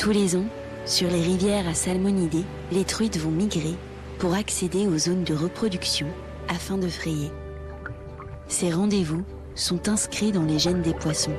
Tous les ans, sur les rivières à salmonidés, les truites vont migrer pour accéder aux zones de reproduction afin de frayer. Ces rendez-vous sont inscrits dans les gènes des poissons.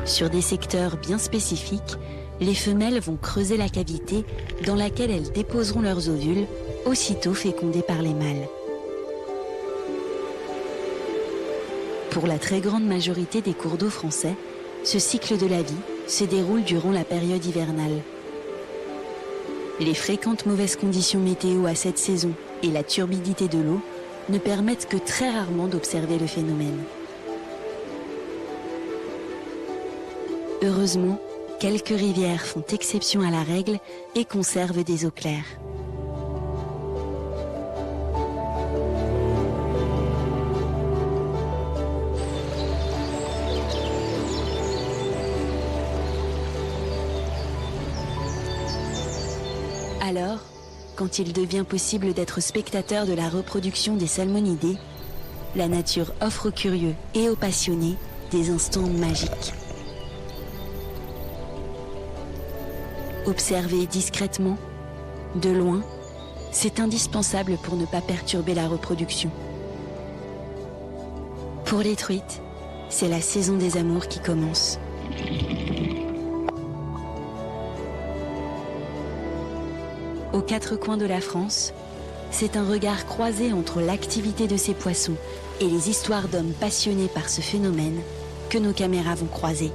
Sur des secteurs bien spécifiques, les femelles vont creuser la cavité dans laquelle elles déposeront leurs ovules, aussitôt fécondés par les mâles. Pour la très grande majorité des cours d'eau français, ce cycle de la vie se déroule durant la période hivernale. Les fréquentes mauvaises conditions météo à cette saison et la turbidité de l'eau ne permettent que très rarement d'observer le phénomène. Heureusement, quelques rivières font exception à la règle et conservent des eaux claires. Alors, quand il devient possible d'être spectateur de la reproduction des salmonidés, la nature offre aux curieux et aux passionnés des instants magiques. Observer discrètement, de loin, c'est indispensable pour ne pas perturber la reproduction. Pour les truites, c'est la saison des amours qui commence. Aux quatre coins de la France, c'est un regard croisé entre l'activité de ces poissons et les histoires d'hommes passionnés par ce phénomène que nos caméras vont croiser.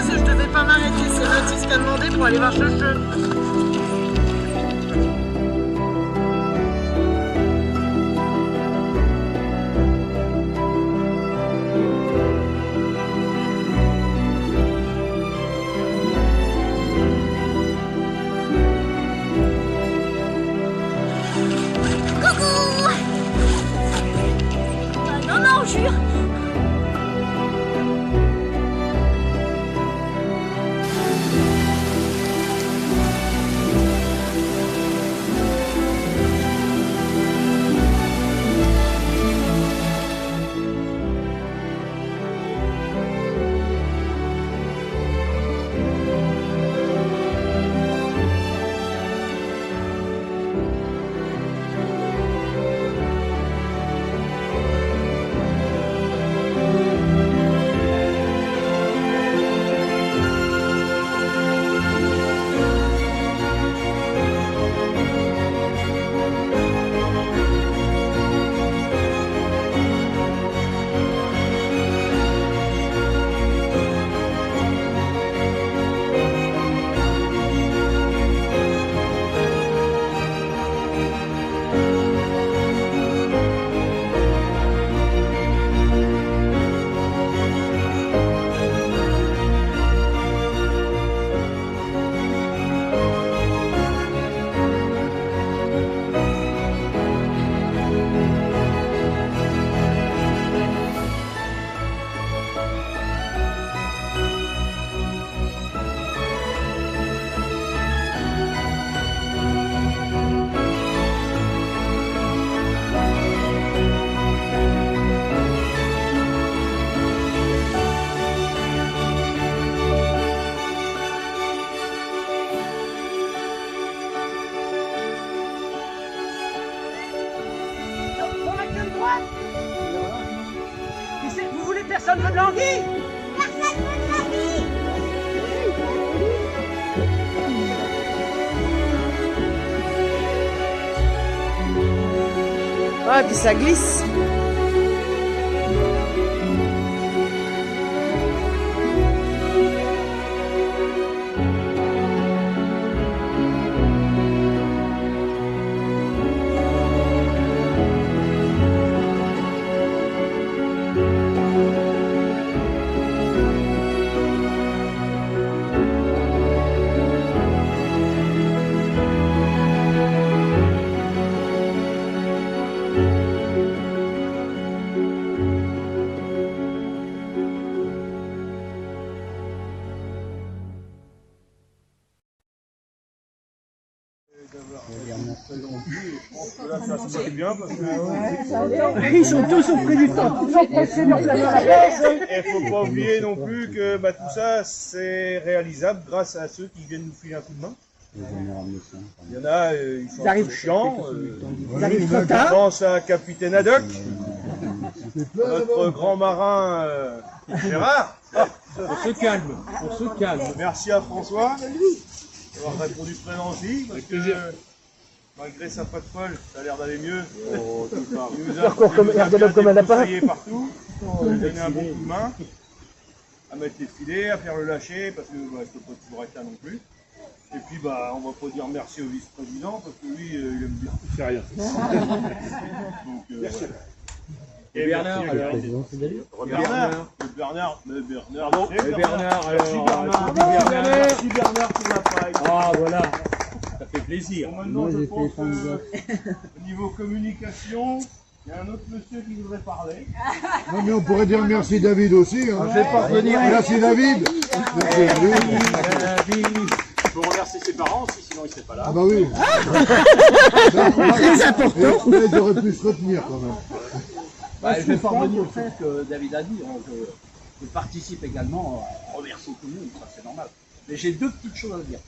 Je devais pas m'arrêter, c'est Mathis qui a demandé pour aller voir Chouchou. Non, non, jure. Personne veut de l'anguille. Ah, puis ça glisse. Ils sont tous au prix du temps. Et faut pas oublier non plus que tout ça c'est réalisable grâce à ceux qui viennent nous filer un coup de main. Il y en a, ils sont un peu chiants. Je pense à Capitaine Haddock, notre grand marin Gérard. On se calme, on se calme. Merci à François d'avoir répondu présent aussi, parce que malgré sa patte folle, ça a l'air d'aller mieux. Il nous a conseillé partout, il nous a donné un bon coup de main, à mettre les filets, à faire le lâcher, parce que il ne peut pas toujours être là non plus. Et puis on va pas dire merci au vice-président, parce que lui, il aime bien. C'est rien. Donc, merci. Voilà. Et Bernard, alors Bernard, merci Bernard pour la paille. Ah voilà, ça fait plaisir. Bon, maintenant, je pense au niveau communication, il y a un autre monsieur qui voudrait parler. Non mais on pourrait dire merci David aussi. Hein. Je vais pas revenir. Merci David. Il faut remercier ses parents aussi, sinon il ne serait pas là. Ah bah oui. Très important. Là, ils auraient pu se retenir quand même. Je vais pas revenir au fait que David a dit. Je participe également à remercier tout le monde, ça c'est normal. Mais j'ai deux petites choses à dire.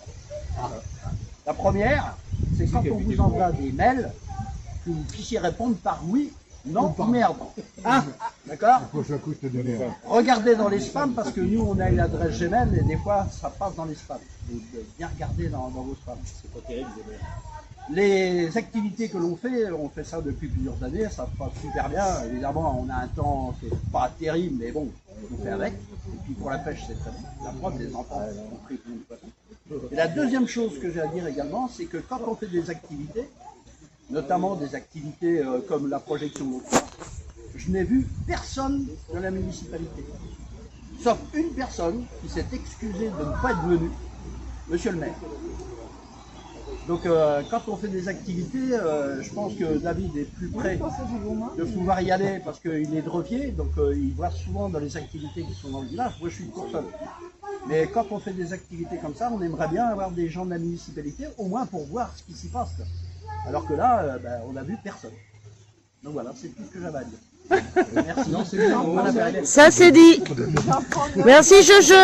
La première, c'est quand on vous envoie des mails, que vous puissiez répondre par oui, non ou merde. D'accord? Prochain coup, je te dis merde. Regardez dans les spams, parce que nous on a une adresse Gmail et des fois ça passe dans les spams. Donc bien regarder dans vos spams. C'est pas terrible. Les activités que l'on fait, on fait ça depuis plusieurs années, ça se passe super bien. Évidemment, on a un temps qui n'est pas terrible, mais bon, on fait avec. Et puis pour la pêche, c'est très bien. La preuve, les enfants ont pris plein de poissons. Et la deuxième chose que j'ai à dire également, c'est que quand on fait des activités, notamment des activités comme la projection l'autre soir, je n'ai vu personne de la municipalité. Sauf une personne qui s'est excusée de ne pas être venue, monsieur le maire. Donc quand on fait des activités, je pense que David est plus près de pouvoir y aller parce qu'il est drevier, donc il voit souvent dans les activités qui sont dans le village. Moi je suis de Courson. Mais quand on fait des activités comme ça, on aimerait bien avoir des gens de la municipalité, au moins pour voir ce qui s'y passe. Alors que là, on n'a vu personne. Donc voilà, c'est tout ce que j'avais à dire. Merci. Ça c'est dit. Merci Jojo.